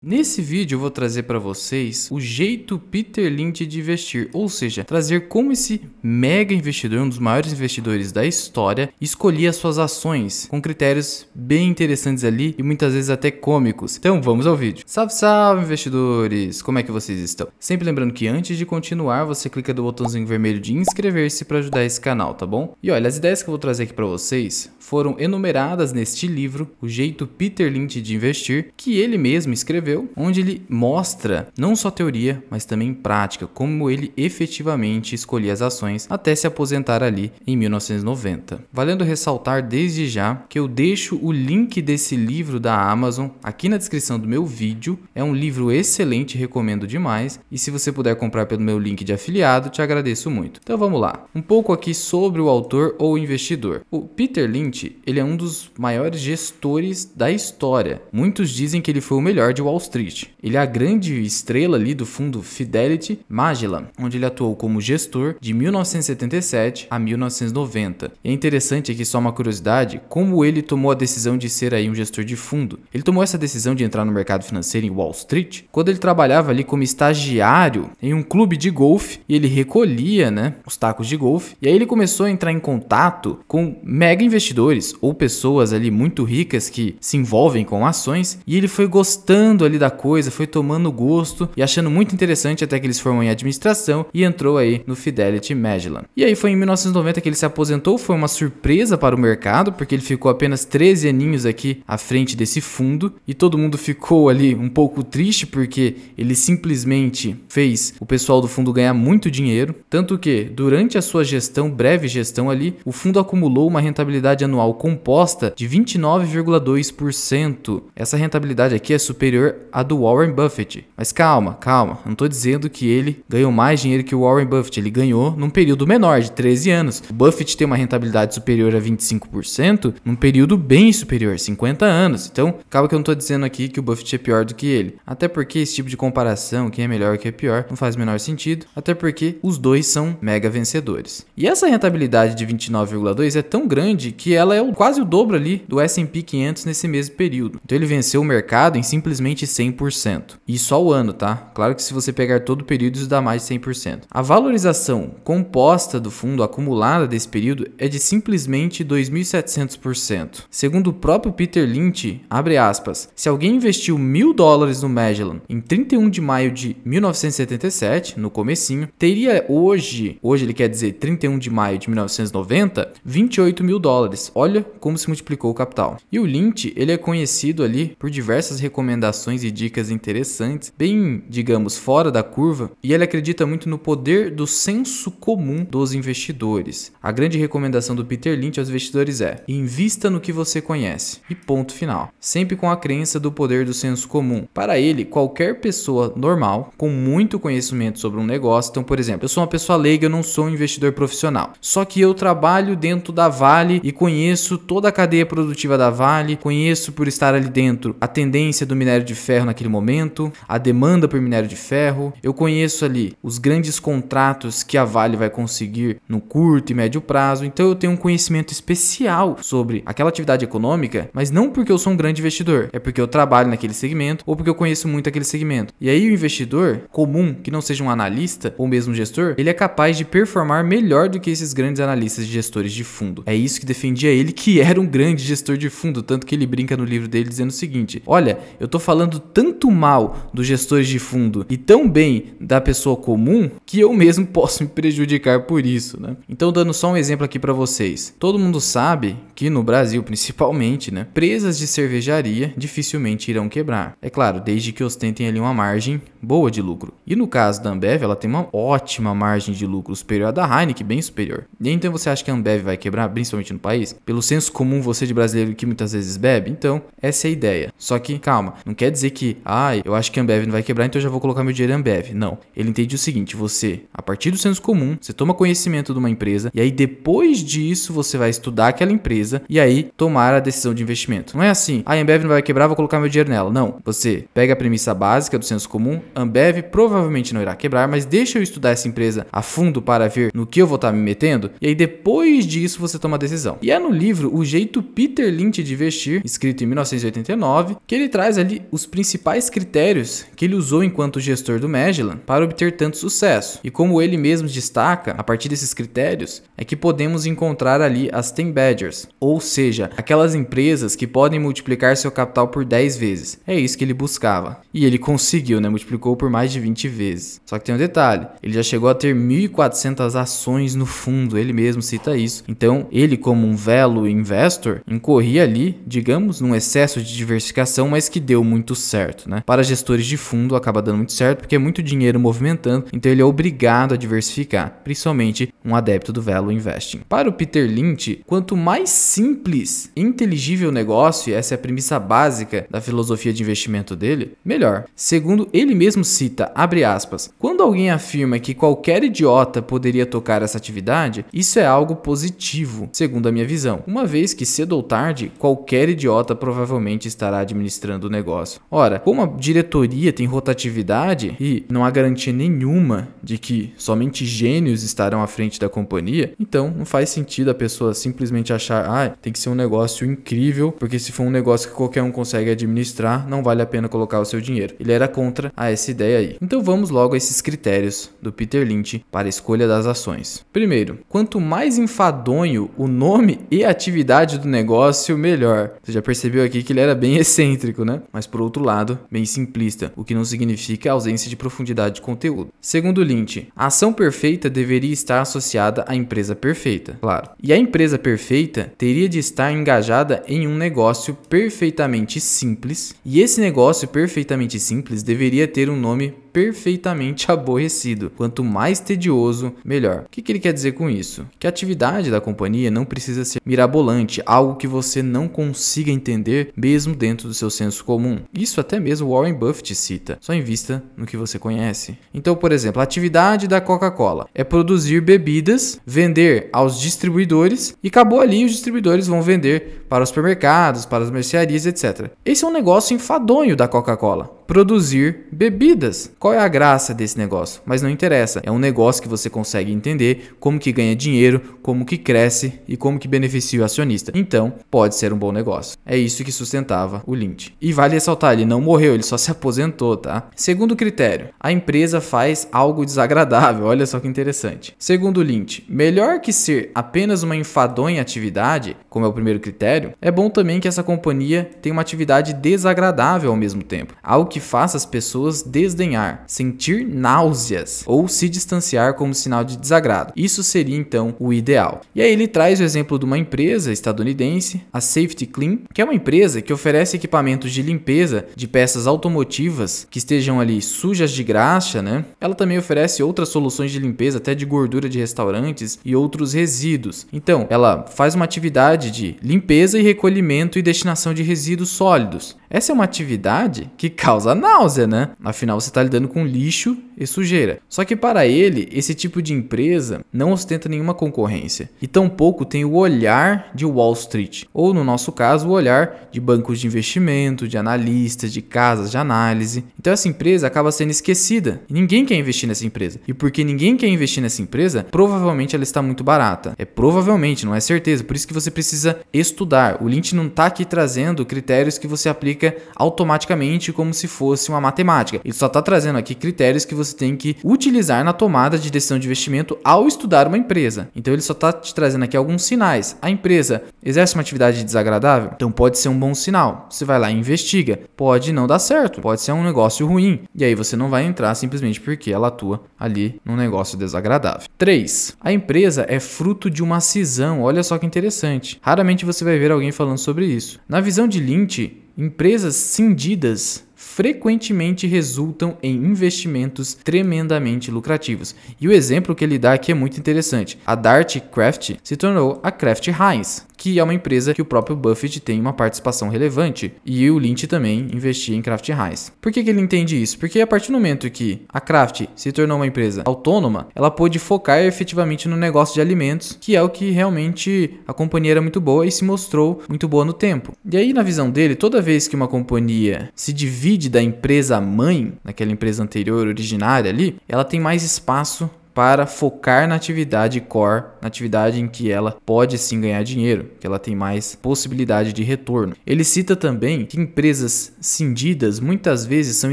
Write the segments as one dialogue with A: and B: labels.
A: Nesse vídeo eu vou trazer para vocês o jeito Peter Lynch de investir, ou seja, trazer como esse mega investidor, um dos maiores investidores da história, escolhia as suas ações com critérios bem interessantes ali e muitas vezes até cômicos. Então vamos ao vídeo. Salve, salve investidores! Como é que vocês estão? Sempre lembrando que antes de continuar, você clica no botãozinho vermelho de inscrever-se para ajudar esse canal, tá bom? E olha, as ideias que eu vou trazer aqui para vocês foram enumeradas neste livro, O Jeito Peter Lynch de Investir, que ele mesmo escreveu, onde ele mostra não só teoria, mas também prática, como ele efetivamente escolhia as ações até se aposentar ali em 1990. Valendo ressaltar desde já que eu deixo o link desse livro da Amazon aqui na descrição do meu vídeo. É um livro excelente, recomendo demais, e se você puder comprar pelo meu link de afiliado, te agradeço muito. Então vamos lá, um pouco aqui sobre o autor ou investidor. O Peter Lynch, ele é um dos maiores gestores da história. Muitos dizem que ele foi o melhor de Wall Street. Ele é a grande estrela ali do fundo Fidelity Magellan, onde ele atuou como gestor de 1977 a 1990. E é interessante aqui, só uma curiosidade, como ele tomou a decisão de ser aí um gestor de fundo. Ele tomou essa decisão de entrar no mercado financeiro em Wall Street quando ele trabalhava ali como estagiário em um clube de golfe, e ele recolhia, os tacos de golfe. E aí ele começou a entrar em contato com mega investidores ou pessoas ali muito ricas que se envolvem com ações, e ele foi gostando ali da coisa, foi tomando gosto e achando muito interessante, até que eles formam em administração e entrou aí no Fidelity Magellan. E aí foi em 1990 que ele se aposentou. Foi uma surpresa para o mercado, porque ele ficou apenas 13 aninhos aqui à frente desse fundo, e todo mundo ficou ali um pouco triste, porque ele simplesmente fez o pessoal do fundo ganhar muito dinheiro, tanto que durante a sua gestão, breve gestão ali, o fundo acumulou uma rentabilidade anual composta de 29,2%. Essa rentabilidade aqui é superior à do Warren Buffett. Mas calma, não estou dizendo que ele ganhou mais dinheiro que o Warren Buffett. Ele ganhou num período menor, de 13 anos. O Buffett tem uma rentabilidade superior a 25% num período bem superior, 50 anos. Então, acaba que eu não estou dizendo aqui que o Buffett é pior do que ele. Até porque esse tipo de comparação, quem é melhor e quem é pior, não faz o menor sentido. Até porque os dois são mega vencedores. E essa rentabilidade de 29,2% é tão grande que ela é quase o dobro ali do S&P 500 nesse mesmo período. Então ele venceu o mercado em simplesmente 100%. Isso ao ano, tá? Claro que se você pegar todo o período, isso dá mais de 100%. A valorização composta do fundo acumulada desse período é de simplesmente 2.700%. Segundo o próprio Peter Lynch, abre aspas, se alguém investiu $1.000 no Magellan em 31 de maio de 1977, no comecinho, teria hoje ele quer dizer 31 de maio de 1990, $28.000. Olha como se multiplicou o capital. E o Lynch, ele é conhecido ali por diversas recomendações e dicas interessantes, bem, digamos, fora da curva, e ele acredita muito no poder do senso comum dos investidores. A grande recomendação do Peter Lynch aos investidores é: invista no que você conhece. E ponto final. Sempre com a crença do poder do senso comum. Para ele, qualquer pessoa normal, com muito conhecimento sobre um negócio, então, por exemplo, eu sou uma pessoa leiga, eu não sou um investidor profissional. Só que eu trabalho dentro da Vale e conheço toda a cadeia produtiva da Vale, conheço por estar ali dentro a tendência do minério de ferro naquele momento, a demanda por minério de ferro, eu conheço ali os grandes contratos que a Vale vai conseguir no curto e médio prazo, então eu tenho um conhecimento especial sobre aquela atividade econômica, mas não porque eu sou um grande investidor, é porque eu trabalho naquele segmento ou porque eu conheço muito aquele segmento. E aí o investidor comum, que não seja um analista ou mesmo um gestor, ele é capaz de performar melhor do que esses grandes analistas e gestores de fundo. É isso que defendia ele, que era um grande gestor de fundo, tanto que ele brinca no livro dele dizendo o seguinte: olha, eu tô falando tanto mal dos gestores de fundo e tão bem da pessoa comum que eu mesmo posso me prejudicar por isso, Então, dando só um exemplo aqui para vocês. Todo mundo sabe que no Brasil, principalmente, empresas de cervejaria dificilmente irão quebrar. É claro, desde que ostentem ali uma margem boa de lucro. E no caso da Ambev, ela tem uma ótima margem de lucro superior à da Heineken, bem superior. E então você acha que a Ambev vai quebrar, principalmente no país? Pelo senso comum, você de brasileiro que muitas vezes bebe? Então, essa é a ideia. Só que, calma, não quer dizer que, eu acho que a Ambev não vai quebrar, então eu já vou colocar meu dinheiro em Ambev. Não. Ele entende o seguinte: você, a partir do senso comum, você toma conhecimento de uma empresa, e aí depois disso você vai estudar aquela empresa e aí tomar a decisão de investimento. Não é assim, a Ambev não vai quebrar, vou colocar meu dinheiro nela. Não. Você pega a premissa básica do senso comum, Ambev provavelmente não irá quebrar, mas deixa eu estudar essa empresa a fundo para ver no que eu vou estar me metendo, e aí depois disso você toma a decisão. E é no livro O Jeito Peter Lynch de Investir, escrito em 1989, que ele traz ali os principais critérios que ele usou enquanto gestor do Magellan para obter tanto sucesso. E como ele mesmo destaca, a partir desses critérios, é que podemos encontrar ali as 10 Badgers, ou seja, aquelas empresas que podem multiplicar seu capital por 10 vezes. É isso que ele buscava. E ele conseguiu, né? Multiplicou por mais de 20 vezes. Só que tem um detalhe, ele já chegou a ter 1.400 ações no fundo, ele mesmo cita isso. Então, ele como um value investor, incorria ali, digamos, num excesso de diversificação, mas que deu muito certo, né? Para gestores de fundo acaba dando muito certo, porque é muito dinheiro movimentando, então ele é obrigado a diversificar, principalmente um adepto do value investing. Para o Peter Lynch, quanto mais simples e inteligível o negócio, e essa é a premissa básica da filosofia de investimento dele, melhor. Segundo ele mesmo cita, abre aspas, quando alguém afirma que qualquer idiota poderia tocar essa atividade, isso é algo positivo, segundo a minha visão, uma vez que cedo ou tarde, qualquer idiota provavelmente estará administrando o negócio. Ora, como a diretoria tem rotatividade e não há garantia nenhuma de que somente gênios estarão à frente da companhia, então não faz sentido a pessoa simplesmente achar, tem que ser um negócio incrível, porque se for um negócio que qualquer um consegue administrar, não vale a pena colocar o seu dinheiro. Ele era contra essa ideia aí. Então vamos logo a esses critérios do Peter Lynch para a escolha das ações. Primeiro, quanto mais enfadonho o nome e a atividade do negócio, melhor. Você já percebeu aqui que ele era bem excêntrico, né? Mas por outro lado, bem simplista, o que não significa ausência de profundidade de conteúdo. Segundo Lynch, a ação perfeita deveria estar associada à empresa perfeita, claro. E a empresa perfeita teria de estar engajada em um negócio perfeitamente simples, e esse negócio perfeitamente simples deveria ter um nome perfeitamente aborrecido. Quanto mais tedioso, melhor. O que ele quer dizer com isso? Que a atividade da companhia não precisa ser mirabolante, algo que você não consiga entender mesmo dentro do seu senso comum. Isso até mesmo Warren Buffett cita, só invista no que você conhece. Então, por exemplo, a atividade da Coca-Cola é produzir bebidas, vender aos distribuidores e acabou ali, os distribuidores vão vender para os supermercados, para as mercearias, etc. Esse é um negócio enfadonho da Coca-Cola. Produzir bebidas. Qual é a graça desse negócio? Mas não interessa. É um negócio que você consegue entender como que ganha dinheiro, como que cresce e como que beneficia o acionista. Então, pode ser um bom negócio. É isso que sustentava o Lynch. E vale ressaltar, ele não morreu, ele só se aposentou, tá? Segundo critério, a empresa faz algo desagradável. Olha só que interessante. Segundo Lynch, melhor que ser apenas uma enfadonha atividade, como é o primeiro critério, é bom também que essa companhia tenha uma atividade desagradável ao mesmo tempo. Algo que faça as pessoas desdenhar, sentir náuseas ou se distanciar como sinal de desagrado. Isso seria então o ideal. E aí ele traz o exemplo de uma empresa estadunidense, a Safety Clean, que é uma empresa que oferece equipamentos de limpeza de peças automotivas que estejam ali sujas de graxa, né? Ela também oferece outras soluções de limpeza, até de gordura de restaurantes e outros resíduos. Então, ela faz uma atividade de limpeza e recolhimento e destinação de resíduos sólidos. Essa é uma atividade que causa náusea, né? Afinal, você está lidando com lixo e sujeira. Só que para ele, esse tipo de empresa não ostenta nenhuma concorrência e tampouco tem o olhar de Wall Street, ou no nosso caso, o olhar de bancos de investimento, de analistas, de casas de análise. Então essa empresa acaba sendo esquecida e ninguém quer investir nessa empresa. E porque ninguém quer investir nessa empresa, provavelmente ela está muito barata. É provavelmente, não é certeza. Por isso que você precisa estudar. O Lynch não está aqui trazendo critérios que você aplica automaticamente como se fosse uma matemática. Ele só está trazendo aqui critérios que você tem que utilizar na tomada de decisão de investimento ao estudar uma empresa. Então ele só está te trazendo aqui alguns sinais. A empresa exerce uma atividade desagradável? Então pode ser um bom sinal. Você vai lá e investiga. Pode não dar certo. Pode ser um negócio ruim. E aí você não vai entrar simplesmente porque ela atua ali num negócio desagradável. 3. A empresa é fruto de uma cisão. Olha só que interessante. Raramente você vai ver alguém falando sobre isso. Na visão de Lynch, empresas cindidas frequentemente resultam em investimentos tremendamente lucrativos. E o exemplo que ele dá aqui é muito interessante. A Dart Craft se tornou a Kraft Heinz, que é uma empresa que o próprio Buffett tem uma participação relevante, e o Lynch também investia em Kraft Heinz. Por que ele entende isso? Porque a partir do momento que a Kraft se tornou uma empresa autônoma, ela pôde focar efetivamente no negócio de alimentos, que é o que realmente a companhia era muito boa e se mostrou muito boa no tempo. E aí, na visão dele, toda vez que uma companhia se divide da empresa mãe, naquela empresa anterior, originária ali, ela tem mais espaço para focar na atividade core na atividade em que ela pode sim ganhar dinheiro, que ela tem mais possibilidade de retorno. Ele cita também que empresas cindidas muitas vezes são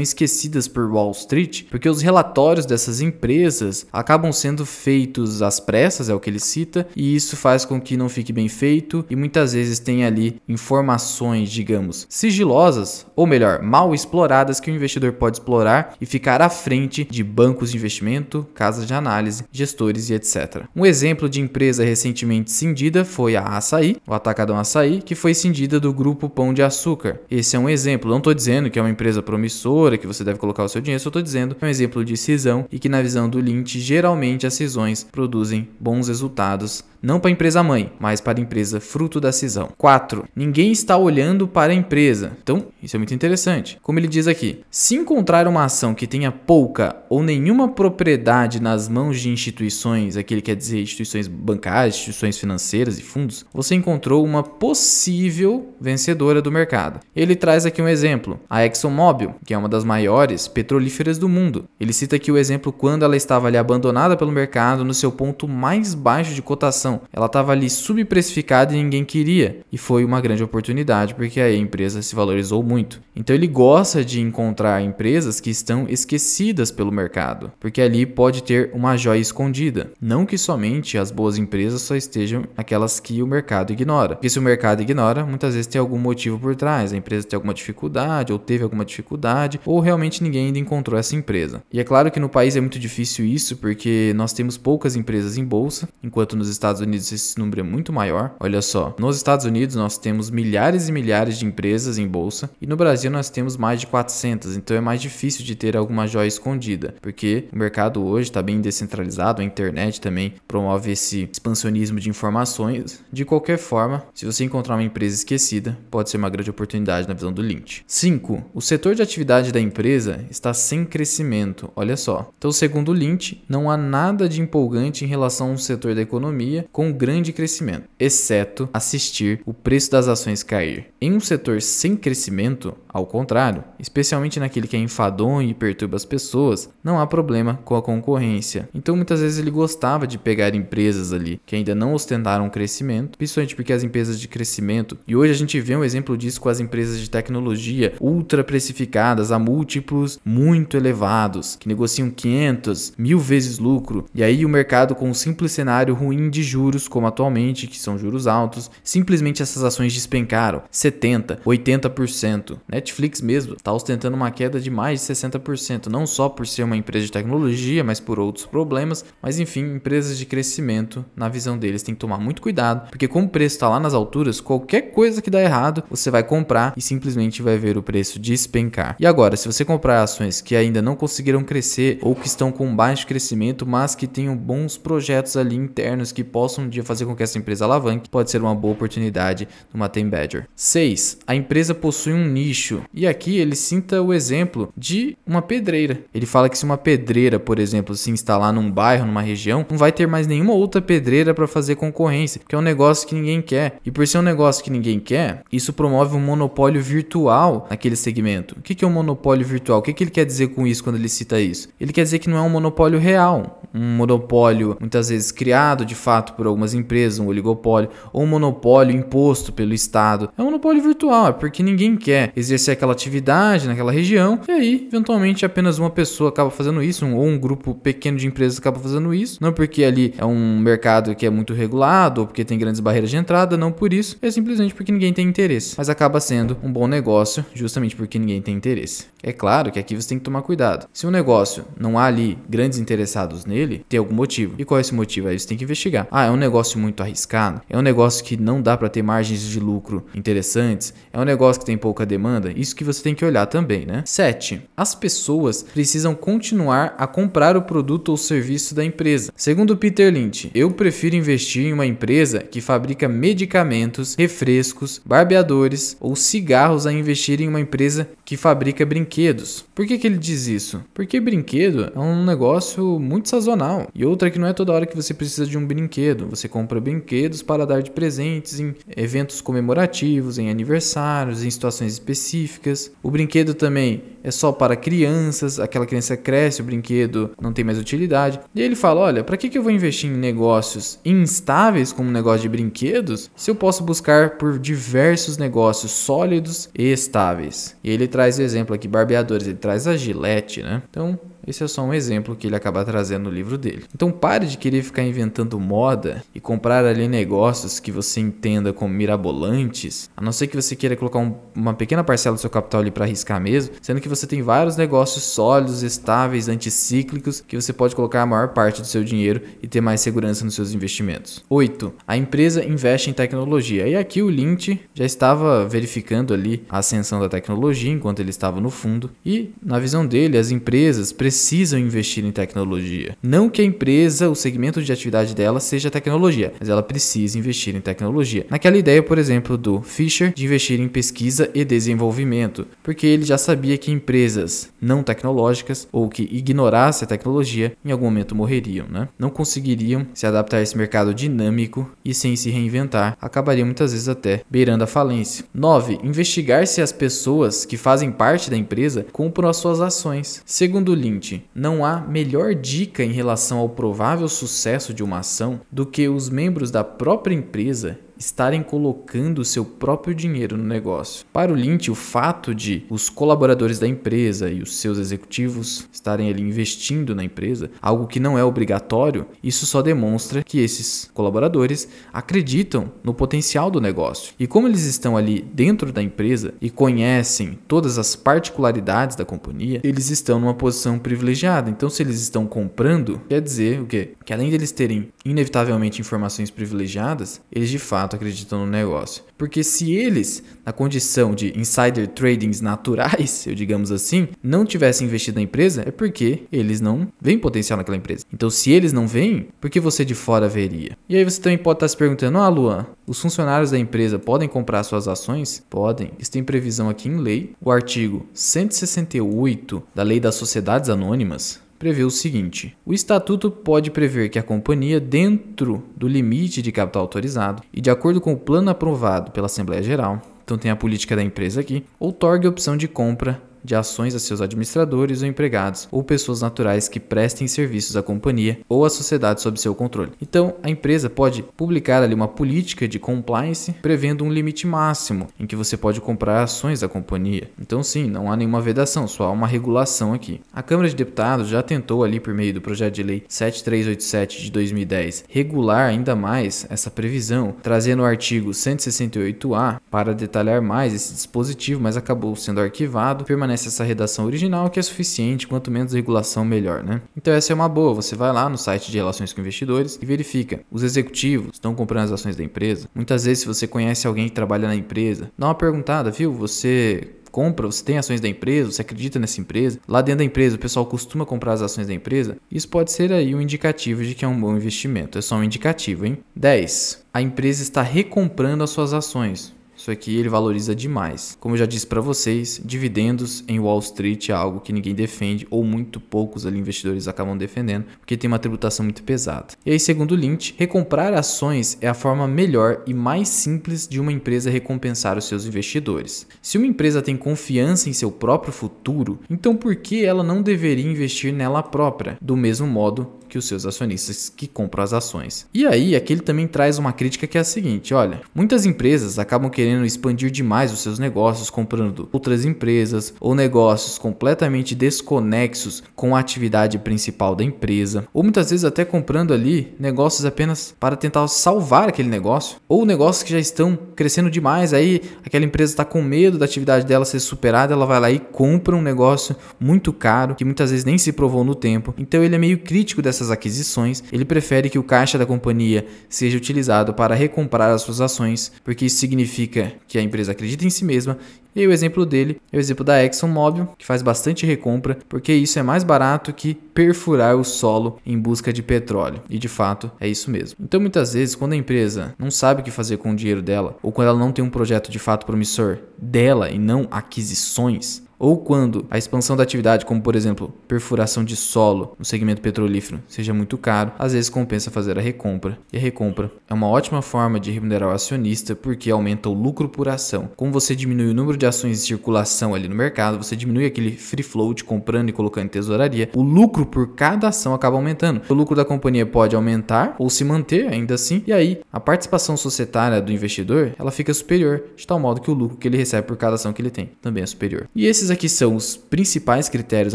A: esquecidas por Wall Street, porque os relatórios dessas empresas acabam sendo feitos às pressas, é o que ele cita, e isso faz com que não fique bem feito e muitas vezes tem ali informações, digamos, sigilosas, ou melhor, mal exploradas que o investidor pode explorar e ficar à frente de bancos de investimento, casas de análise, gestores e etc. Um exemplo de empresa recentemente cindida foi a Açaí, o Atacadão Açaí, que foi cindida do grupo Pão de Açúcar. Esse é um exemplo, não estou dizendo que é uma empresa promissora, que você deve colocar o seu dinheiro, só estou dizendo que é um exemplo de cisão e que na visão do Lynch, geralmente as cisões produzem bons resultados, não para a empresa mãe, mas para a empresa fruto da cisão. 4. Ninguém está olhando para a empresa. Então, isso é muito interessante. Como ele diz aqui, se encontrar uma ação que tenha pouca ou nenhuma propriedade nas mãos de instituições, aqui ele quer dizer instituições bancárias, instituições financeiras e fundos, você encontrou uma possível vencedora do mercado. Ele traz aqui um exemplo, a ExxonMobil, que é uma das maiores petrolíferas do mundo. Ele cita aqui o exemplo quando ela estava ali abandonada pelo mercado no seu ponto mais baixo de cotação. Ela estava ali subprecificada e ninguém queria. E foi uma grande oportunidade, porque aí a empresa se valorizou muito. Então ele gosta de encontrar empresas que estão esquecidas pelo mercado, porque ali pode ter uma joia escondida. Não que somente as boas empresas só estejam aquelas que o mercado ignora. Porque se o mercado ignora, muitas vezes tem algum motivo por trás. A empresa tem alguma dificuldade, ou teve alguma dificuldade, ou realmente ninguém ainda encontrou essa empresa. E é claro que no país é muito difícil isso, porque nós temos poucas empresas em bolsa, enquanto nos Estados Unidos esse número é muito maior. Olha só, nos Estados Unidos nós temos milhares e milhares de empresas em bolsa, e no Brasil nós temos mais de 400, então é mais difícil de ter alguma joia escondida, porque o mercado hoje está bem descentralizado, a internet também promove esse expansionismo de informações. De qualquer forma, se você encontrar uma empresa esquecida, pode ser uma grande oportunidade na visão do Lynch. 5. O setor de atividade da empresa está sem crescimento, olha só. Então, segundo o Lynch, não há nada de empolgante em relação a um setor da economia com grande crescimento, exceto assistir o preço das ações cair. Em um setor sem crescimento, ao contrário, especialmente naquele que é enfadonho e perturba as pessoas, não há problema com a concorrência. Então muitas vezes ele gostava de pegar empresas ali que ainda não ostentaram crescimento, principalmente porque as empresas de crescimento, e hoje a gente vê um exemplo disso com as empresas de tecnologia ultra precificadas a múltiplos muito elevados, que negociam 500, 1000 vezes lucro, e aí o mercado com um simples cenário ruim de juros, como atualmente, que são juros altos, simplesmente essas ações despencaram 70%, 80%. Netflix mesmo está ostentando uma queda de mais de 60%, não só por ser uma empresa de tecnologia, mas por outros problemas. Mas enfim, empresas de crescimento, na visão deles, tem que tomar muito cuidado, porque como o preço está lá nas alturas, qualquer coisa que dá errado, você vai comprar e simplesmente vai ver o preço despencar. E agora, se você comprar ações que ainda não conseguiram crescer ou que estão com baixo crescimento, mas que tenham bons projetos ali internos que possam um dia fazer com que essa empresa alavanque, pode ser uma boa oportunidade numa Ten Badger. 6. A empresa possui um nicho. E aqui ele cita o exemplo de uma pedreira. Ele fala que se uma pedreira, por exemplo, se instalar num bairro, numa região, não vai ter mais nenhuma outra pedreira para fazer concorrência, porque é um negócio que ninguém quer. E por ser um negócio que ninguém quer, isso promove um monopólio virtual naquele segmento. O que é um monopólio virtual? O que ele quer dizer com isso quando ele cita isso? Ele quer dizer que não é um monopólio real, um monopólio muitas vezes criado de fato por algumas empresas, um oligopólio, ou um monopólio imposto pelo Estado. É um monopólio virtual, é porque ninguém quer exercer aquela atividade naquela região, e aí eventualmente apenas uma pessoa acaba fazendo isso, ou um grupo pequeno de empresas acaba fazendo isso, não porque ali é um mercado que é muito regulado, ou porque tem grandes barreiras de entrada, não por isso, é simplesmente porque ninguém tem interesse, mas acaba sendo um bom negócio justamente porque ninguém tem interesse. É claro que aqui você tem que tomar cuidado. Se um negócio não há ali grandes interessados nele, tem algum motivo. E qual é esse motivo? Aí você tem que investigar. Ah, é um negócio muito arriscado? É um negócio que não dá para ter margens de lucro interessantes? É um negócio que tem pouca demanda? Isso que você tem que olhar também, né? 7. As pessoas precisam continuar a comprar o produto ou serviço da empresa. Segundo Peter Lynch, eu prefiro investir em uma empresa que fabrica medicamentos, refrescos, barbeadores ou cigarros a investir em uma empresa que fabrica brinquedos. Por que ele diz isso? Porque brinquedo é um negócio muito sazonal. sazonal. E outra que não é toda hora que você precisa de um brinquedo. Você compra brinquedos para dar de presentes em eventos comemorativos, em aniversários, em situações específicas. O brinquedo também é só para crianças, aquela criança cresce, o brinquedo não tem mais utilidade. E aí ele fala, olha, para que eu vou investir em negócios instáveis como um negócio de brinquedos, se eu posso buscar por diversos negócios sólidos e estáveis? E ele traz o exemplo aqui, barbeadores, ele traz a Gillette, né? Então, esse é só um exemplo que ele acaba trazendo no livro dele. Então pare de querer ficar inventando moda e comprar ali negócios que você entenda como mirabolantes, a não ser que você queira colocar uma pequena parcela do seu capital ali para arriscar mesmo, sendo que você tem vários negócios sólidos, estáveis, anticíclicos, que você pode colocar a maior parte do seu dinheiro e ter mais segurança nos seus investimentos. 8. A empresa investe em tecnologia. E aqui o Lynch já estava verificando ali a ascensão da tecnologia enquanto ele estava no fundo, e na visão dele as empresas precisam investir em tecnologia. Não que a empresa, o segmento de atividade dela seja tecnologia, mas ela precisa investir em tecnologia. Naquela ideia, por exemplo, do Fisher de investir em pesquisa e desenvolvimento, porque ele já sabia que empresas não tecnológicas ou que ignorassem a tecnologia em algum momento morreriam, né? Não conseguiriam se adaptar a esse mercado dinâmico e sem se reinventar, acabariam muitas vezes até beirando a falência. 9. Investigar se as pessoas que fazem parte da empresa compram as suas ações. Segundo Lynch, não há melhor dica em relação ao provável sucesso de uma ação do que os membros da própria empresa estarem colocando o seu próprio dinheiro no negócio. Para o Lynch, o fato de os colaboradores da empresa e os seus executivos estarem ali investindo na empresa, algo que não é obrigatório, isso só demonstra que esses colaboradores acreditam no potencial do negócio. E como eles estão ali dentro da empresa e conhecem todas as particularidades da companhia, eles estão numa posição privilegiada. Então, se eles estão comprando, quer dizer o quê? Que além deles terem inevitavelmente informações privilegiadas, eles de fato acreditam no negócio. Porque se eles, na condição de insider tradings naturais, eu digamos assim, não tivessem investido na empresa, é porque eles não veem potencial naquela empresa. Então, se eles não veem, por que você de fora veria? E aí você também pode estar se perguntando, Luan, os funcionários da empresa podem comprar suas ações? Podem. Isso tem previsão aqui em lei. O artigo 168 da Lei das Sociedades Anônimas prevê o seguinte: o estatuto pode prever que a companhia, dentro do limite de capital autorizado e de acordo com o plano aprovado pela Assembleia Geral, então tem a política da empresa aqui, outorgue a opção de compra de ações a seus administradores ou empregados ou pessoas naturais que prestem serviços à companhia ou à sociedade sob seu controle. Então, a empresa pode publicar ali uma política de compliance prevendo um limite máximo em que você pode comprar ações da companhia. Então, sim, não há nenhuma vedação, só há uma regulação aqui. A Câmara de Deputados já tentou ali por meio do projeto de lei 7387 de 2010 regular ainda mais essa previsão, trazendo o artigo 168A para detalhar mais esse dispositivo, mas acabou sendo arquivado. Permanece essa redação original que é suficiente, quanto menos regulação melhor, né? Então essa é uma boa, você vai lá no site de relações com investidores e verifica, os executivos estão comprando as ações da empresa? Muitas vezes se você conhece alguém que trabalha na empresa, dá uma perguntada, viu? Você compra, você tem ações da empresa, você acredita nessa empresa? Lá dentro da empresa o pessoal costuma comprar as ações da empresa? Isso pode ser aí um indicativo de que é um bom investimento, é só um indicativo, hein? 10. A empresa está recomprando as suas ações. Isso aqui ele valoriza demais. Como eu já disse para vocês, dividendos em Wall Street é algo que ninguém defende ou muito poucos ali investidores acabam defendendo, porque tem uma tributação muito pesada. E aí, segundo Lynch, recomprar ações é a forma melhor e mais simples de uma empresa recompensar os seus investidores. Se uma empresa tem confiança em seu próprio futuro, então por que ela não deveria investir nela própria, do mesmo modo que os seus acionistas que compram as ações? E aí, aqui ele também traz uma crítica que é a seguinte, olha, muitas empresas acabam querendo expandir demais os seus negócios comprando outras empresas ou negócios completamente desconexos com a atividade principal da empresa, ou muitas vezes até comprando ali negócios apenas para tentar salvar aquele negócio, ou negócios que já estão crescendo demais, aí aquela empresa está com medo da atividade dela ser superada, ela vai lá e compra um negócio muito caro, que muitas vezes nem se provou no tempo. Então ele é meio crítico dessas aquisições, ele prefere que o caixa da companhia seja utilizado para recomprar as suas ações, porque isso significa que a empresa acredita em si mesma. E aí o exemplo dele é o exemplo da ExxonMobil, que faz bastante recompra, porque isso é mais barato que perfurar o solo em busca de petróleo. E de fato é isso mesmo. Então muitas vezes quando a empresa não sabe o que fazer com o dinheiro dela, ou quando ela não tem um projeto de fato promissor dela e não aquisições, ou quando a expansão da atividade, como por exemplo, perfuração de solo no segmento petrolífero, seja muito caro, às vezes compensa fazer a recompra. E a recompra é uma ótima forma de remunerar o acionista porque aumenta o lucro por ação. Como você diminui o número de ações em circulação ali no mercado, você diminui aquele free float comprando e colocando em tesouraria, o lucro por cada ação acaba aumentando. O lucro da companhia pode aumentar ou se manter ainda assim, e aí a participação societária do investidor ela fica superior, de tal modo que o lucro que ele recebe por cada ação que ele tem também é superior. E esses aqui são os principais critérios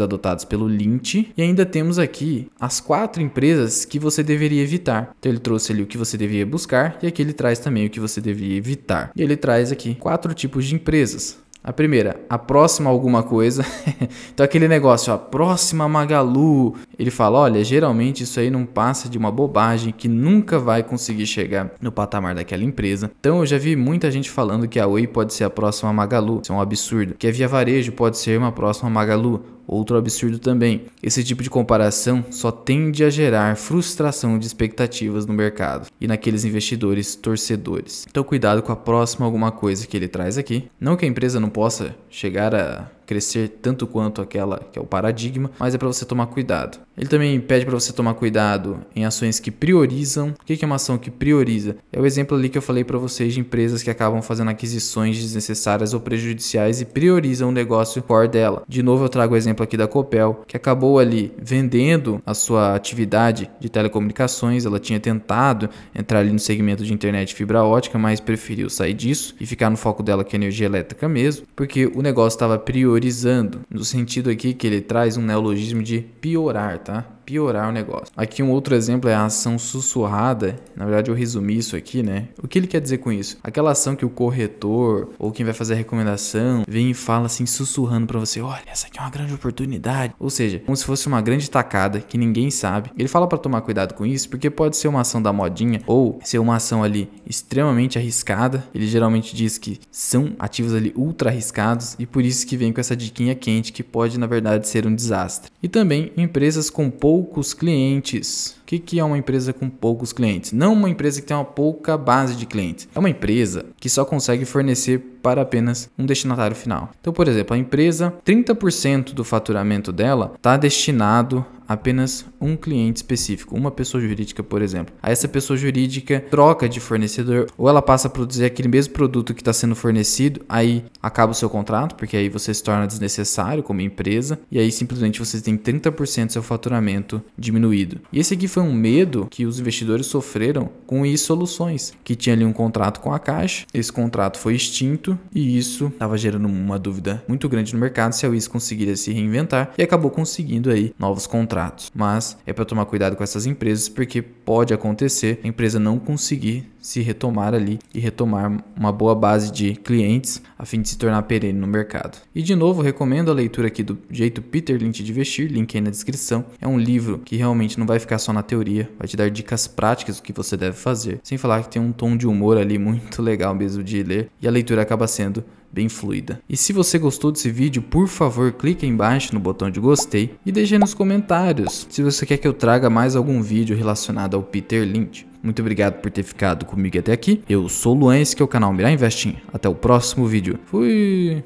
A: adotados pelo Lynch, e ainda temos aqui as 4 empresas que você deveria evitar. Então ele trouxe ali o que você deveria buscar e aqui ele traz também o que você deveria evitar. E ele traz aqui 4 tipos de empresas. A primeira, a próxima alguma coisa. Então aquele negócio, a próxima Magalu. Ele fala, olha, geralmente isso aí não passa de uma bobagem que nunca vai conseguir chegar no patamar daquela empresa. Então eu já vi muita gente falando que a Oi pode ser a próxima Magalu. Isso é um absurdo. Que a Via Varejo pode ser uma próxima Magalu. Outro absurdo também. Esse tipo de comparação só tende a gerar frustração de expectativas no mercado e naqueles investidores torcedores. Então cuidado com a próxima alguma coisa que ele traz aqui. Não que a empresa não possa chegar a crescer tanto quanto aquela que é o paradigma, mas é para você tomar cuidado. Ele também pede para você tomar cuidado em ações que priorizam. O que é uma ação que prioriza? É o exemplo ali que eu falei para vocês de empresas que acabam fazendo aquisições desnecessárias ou prejudiciais e priorizam o negócio core dela. De novo eu trago o exemplo aqui da Copel, que acabou ali vendendo a sua atividade de telecomunicações. Ela tinha tentado entrar ali no segmento de internet e fibra ótica, mas preferiu sair disso e ficar no foco dela que é energia elétrica mesmo, porque o negócio estava priorizando, no sentido aqui que ele traz um neologismo de piorar, tá? Piorar o negócio. Aqui um outro exemplo é a ação sussurrada. Na verdade eu resumi isso aqui, né? O que ele quer dizer com isso? Aquela ação que o corretor ou quem vai fazer a recomendação vem e fala assim sussurrando para você, olha, essa aqui é uma grande oportunidade. Ou seja, como se fosse uma grande tacada que ninguém sabe. Ele fala para tomar cuidado com isso porque pode ser uma ação da modinha ou ser uma ação ali extremamente arriscada. Ele geralmente diz que são ativos ali ultra arriscados e por isso que vem com essa diquinha quente que pode na verdade ser um desastre. E também empresas com poucos clientes. O que é uma empresa com poucos clientes? Não uma empresa que tem uma pouca base de clientes. É uma empresa que só consegue fornecer para apenas um destinatário final. Então, por exemplo, a empresa, 30% do faturamento dela está destinado a apenas um cliente específico, uma pessoa jurídica, por exemplo. Aí essa pessoa jurídica troca de fornecedor ou ela passa a produzir aquele mesmo produto que está sendo fornecido, aí acaba o seu contrato, porque aí você se torna desnecessário como empresa e aí simplesmente você tem 30% do seu faturamento diminuído. E esse aqui foi um medo que os investidores sofreram com o iSoluções, que tinha ali um contrato com a Caixa, esse contrato foi extinto e isso estava gerando uma dúvida muito grande no mercado se a WIS conseguiria se reinventar e acabou conseguindo aí novos contratos. Mas é para tomar cuidado com essas empresas porque pode acontecer a empresa não conseguir se retomar ali e retomar uma boa base de clientes a fim de se tornar perene no mercado. E de novo, recomendo a leitura aqui do Jeito Peter Lynch de Investir, link aí na descrição. É um livro que realmente não vai ficar só na teoria, vai te dar dicas práticas do que você deve fazer, sem falar que tem um tom de humor ali muito legal mesmo de ler e a leitura acaba sendo bem fluida. E se você gostou desse vídeo, por favor, clique aí embaixo no botão de gostei e deixe nos comentários se você quer que eu traga mais algum vídeo relacionado ao Peter Lynch. Muito obrigado por ter ficado comigo até aqui. Eu sou o Luan, esse que é o canal Mirar Investing. Até o próximo vídeo. Fui!